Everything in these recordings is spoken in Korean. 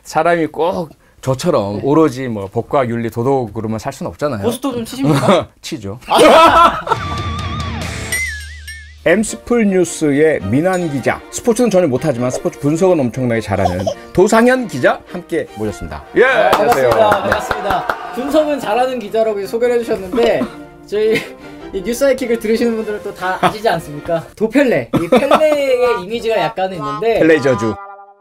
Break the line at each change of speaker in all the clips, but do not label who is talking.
사람이 꼭 저처럼 네. 오로지 뭐 법과 윤리 도덕으로만 살 수는 없잖아요.
고스톱 좀 치십니까?
치죠. 엠스플 뉴스의 민한 기자, 스포츠는 전혀 못하지만 스포츠 분석은 엄청나게 잘하는 도상현 기자 함께 모셨습니다. 예, 안녕하세요.
반갑습니다. 분석은 잘하는 기자라고 소개를 해주셨는데 저희 이 뉴스하이킥을 들으시는 분들은 또 다 아시지 않습니까? 도펠레, 이 펠레의 이미지가 약간은 있는데
펠레 저주.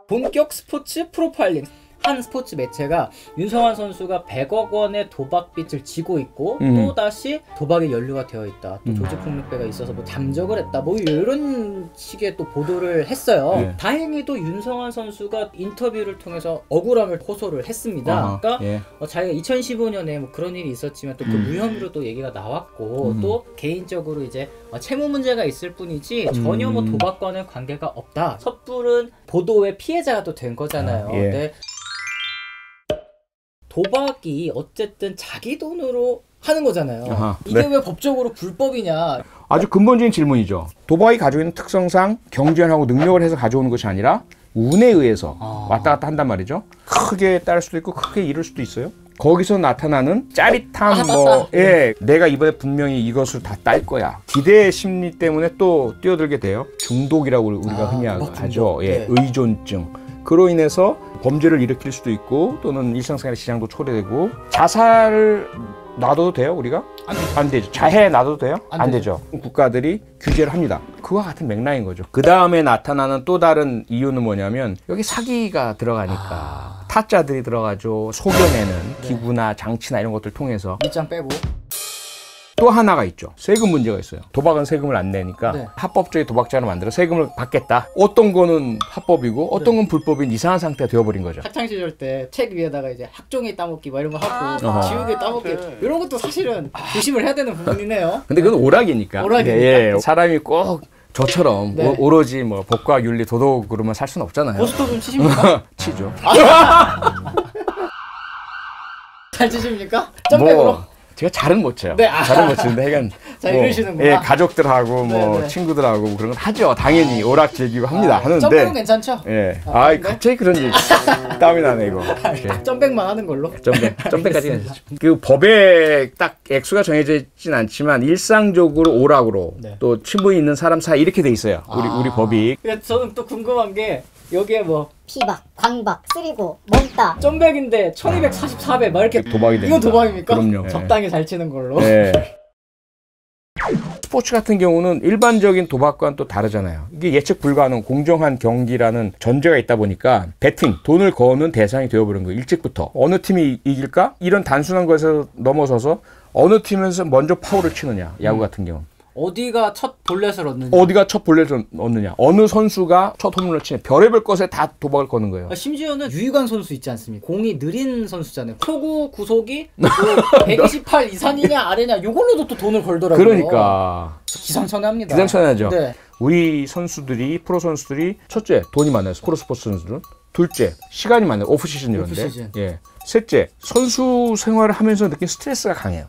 본격 스포츠 프로파일링. 한 스포츠 매체가 윤성환 선수가 100억 원의 도박빚을 지고 있고 또 다시 도박에 연루가 되어 있다. 또 조직폭력배가 있어서 뭐 잠적을 했다. 뭐 이런 식의 또 보도를 했어요. 네. 다행히도 윤성환 선수가 인터뷰를 통해서 억울함을 호소를 했습니다. 그러니까 예. 자기가 2015년에 뭐 그런 일이 있었지만 또 그 무혐의로 또 얘기가 나왔고 또 개인적으로 이제 채무 문제가 있을 뿐이지 전혀 뭐 도박과는 관계가 없다. 섣부른 보도의 피해자가 또 된 거잖아요.
예.
근데 도박이 어쨌든 자기 돈으로 하는 거잖아요. 아하, 이게 네. 왜 법적으로 불법이냐.
아주 근본적인 질문이죠. 도박이 가지고 있는 특성상 경쟁하고 능력을 해서 가져오는 것이 아니라 운에 의해서 왔다 갔다 한단 말이죠. 크게 딸 수도 있고 크게 잃을 수도 있어요. 거기서 나타나는 짜릿함, 예, 내가 이번에 분명히 이것을 다 딸 거야. 기대 심리 때문에 또 뛰어들게 돼요. 중독이라고 우리가 흔히 하죠. 예, 네. 의존증. 그로 인해서 범죄를 일으킬 수도 있고 또는 일상생활의 지장도 초래되고 자살을 놔둬도 돼요 우리가? 안 되죠. 자해 놔둬도 돼요? 안 되죠. 국가들이 규제를 합니다. 그와 같은 맥락인 거죠. 그 다음에 나타나는 또 다른 이유는 뭐냐면 여기 사기가 들어가니까 타짜들이 들어가죠. 속여내는 기구나 장치나 이런 것들 통해서
밑장 빼고
또 하나가 있죠. 세금 문제가 있어요. 도박은 세금을 안 내니까
네.
합법적인 도박장을 만들어 세금을 받겠다. 어떤 거는 합법이고 어떤 건 불법인 이상한 상태가 되어버린 거죠.
학창시절 때 책 위에다가 이제 학종에 따먹기 뭐 이런 거 하고 지우개 따먹기 이런 것도 사실은 조심을 해야 되는 부분이네요.
근데 그건 오락이니까. 예, 사람이 꼭 저처럼
네.
오로지 뭐 법과 윤리 도덕으로만 살 수는 없잖아요.
고스톱 좀 치십니까?
치죠.
잘 치십니까? 점백으로?
제가 잘은 못 쳐요.
네,
잘은 못 치는데 하여간
자, 이러시는구나.
예, 가족들하고 뭐 친구들하고 뭐 그런 거 하죠. 당연히 오락 즐기고 합니다. 하는데
점백은 괜찮죠?
예. 갑자기 그런 얘기 땀이 나네 이거.
예. 점백만 하는 걸로.
점백까지 괜찮죠. 그 법에 딱 액수가 정해져 있진 않지만 일상적으로 오락으로 또 친분이 있는 사람 사이 이렇게 돼 있어요. 우리 법이.
저는 또 궁금한 게 여기에 뭐
피박, 광박, 쓰리고, 몽따
점백인데 1244배 막 이렇게
도박이 됩니다.
이건 도박입니까?
그럼요.
적당히 잘 치는 걸로.
네. 스포츠 같은 경우는 일반적인 도박과는 또 다르잖아요. 이게 예측 불가능 공정한 경기라는 전제가 있다 보니까 배팅, 돈을 거는 대상이 되어버린 거예요. 일찍부터. 어느 팀이 이길까? 이런 단순한 것에서 넘어서서 어느 팀에서 먼저 파울을 치느냐. 야구 같은 경우.
어디가 첫 볼넷을 얻느냐.
어디가 첫 볼넷을 얻느냐. 어느 선수가 첫 홈런을 치냐. 별의별 것에 다 도박을 거는 거예요.
심지어는 유희관 선수 있지 않습니까? 공이 느린 선수잖아요. 초구 구속이 128 이상이냐 아래냐 요걸로도 또 돈을 벌더라고요.
그러니까
기상천외합니다.
기상천외하죠.
네.
우리 선수들이 프로 선수들이 첫째 돈이 많아요. 프로 스포츠 선수들은. 둘째 시간이 많아요. 오프 시즌 이런데. 예. 셋째 선수 생활을 하면서 느낀 스트레스가 강해요.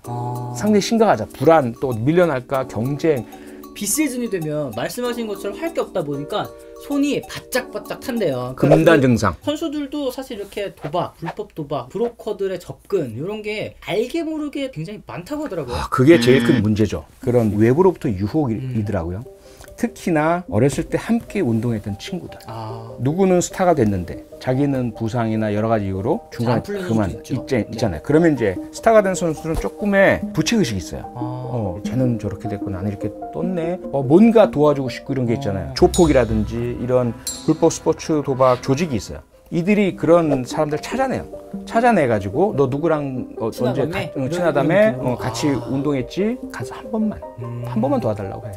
상당히 심각하죠. 불안 또 밀려날까 경쟁.
비시즌이 되면 말씀하신 것처럼 할 게 없다 보니까 손이 바짝바짝 탄대요.
금단 증상.
선수들도 사실 이렇게 도박, 불법 도박, 브로커들의 접근 이런 게 알게 모르게 굉장히 많다고 하더라고요.
그게 제일 큰 문제죠. 그런 외부로부터 유혹이더라고요. 특히나 어렸을 때 함께 운동했던 친구들. 누구는 스타가 됐는데 자기는 부상이나 여러 가지 이유로 중간에 그만 있잖아요. 그러면 이제 스타가 된 선수들은 조금의 부채의식이 있어요. 쟤는 저렇게 됐고 나는 이렇게 떴네. 뭔가 도와주고 싶고 이런 게 있잖아요. 조폭이라든지 이런 불법 스포츠 도박 조직이 있어요. 이들이 그런 사람들 찾아내요. 찾아내가지고 너 누구랑 언제 친하다며 같이 운동했지? 가서 한 번만 도와달라고 해.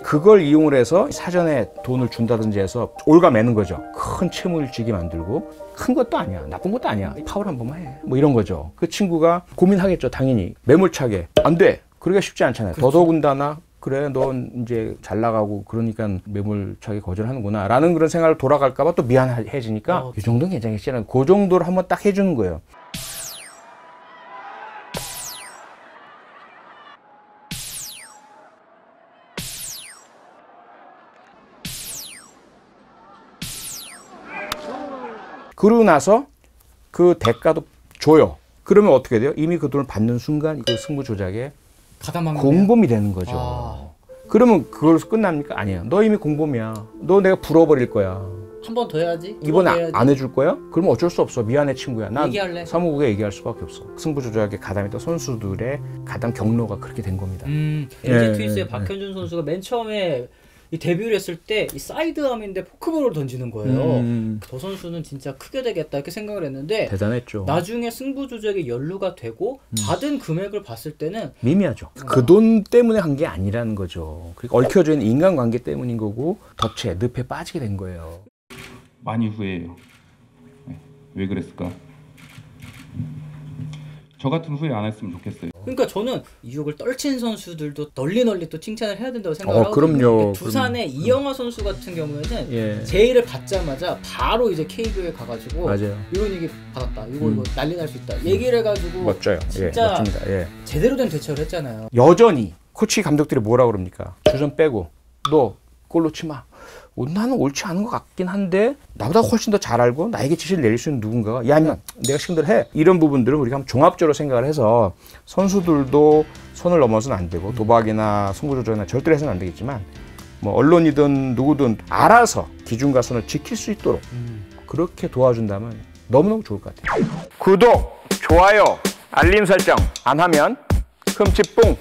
그걸 이용을 해서 사전에 돈을 준다든지 해서 올가매는 거죠. 큰 채무를 지게 만들고 큰 것도 아니야. 나쁜 것도 아니야. 파울 한 번만 해. 뭐 이런 거죠. 그 친구가 고민하겠죠. 당연히. 매몰차게. 안 돼. 그러기가 쉽지 않잖아요. 그렇죠. 더더군다나 그래 넌 이제 잘 나가고 그러니까 매몰차게 거절하는구나 라는 그런 생각을 돌아갈까 봐 또 미안해지니까 이 정도는 괜찮겠지. 그 정도로 한번 딱 해주는 거예요. 그러고 나서 그 대가도 줘요. 그러면 어떻게 돼요? 이미 그 돈을 받는 순간 그 승부 조작에 공범이 되는 거죠. 그러면 그걸로 끝납니까? 아니에요. 너 이미 공범이야. 너 내가 불어버릴 거야.
한 번 더 해야지.
이번에 안 해줄 거야? 그러면 어쩔 수 없어. 미안해 친구야. 난
얘기할래.
사무국에 얘기할 수밖에 없어. 승부 조작에 가담했던 선수들의 가담 경로가 그렇게 된 겁니다.
LG 트윈스의 박현준 선수가 맨 처음에 이 데뷔를 했을 때 이 사이드암인데 포크볼을 던지는 거예요. 저 선수는 진짜 크게 되겠다 이렇게 생각을 했는데
대단했죠.
나중에 승부 조작에 연루가 되고 받은 금액을 봤을 때는
미미하죠. 그 돈 때문에 한 게 아니라는 거죠. 그러니까 얽혀져 있는 인간관계 때문인 거고 덫에 늪에 빠지게 된 거예요.
많이 후회해요. 네. 왜 그랬을까? 저 같은 후회 안 했으면 좋겠어요.
그러니까 저는 유혹을 떨친 선수들도 널리 또 칭찬을 해야 된다고 생각을 하거든요.
그럼요.
두산의 이영하 선수 같은 경우에는
예.
제의를 받자마자 바로 이제 KBO에 가가지고
맞아요.
이런 얘기 받았다. 이거 난리 날 수 있다. 얘기를 해가지고
멋져요.
진짜
예, 멋집니다. 예.
제대로 된 대처를 했잖아요.
여전히 코치 감독들이 뭐라 그럽니까? 주전 빼고 너 골 넣지 마. 나는 옳지 않은 것 같긴 한데 나보다 훨씬 더 잘 알고 나에게 지시를 내릴 수 있는 누군가가 야 인마 내가 시킨 대로 해. 이런 부분들을 우리가 한번 종합적으로 생각을 해서 선수들도 선을 넘어서는 안 되고 도박이나 승부 조작이나 절대로 해서는 안 되겠지만 뭐 언론이든 누구든 알아서 기준과 선을 지킬 수 있도록 그렇게 도와준다면 너무너무 좋을 것 같아요. 구독, 좋아요, 알림 설정 안 하면 흠칫뿡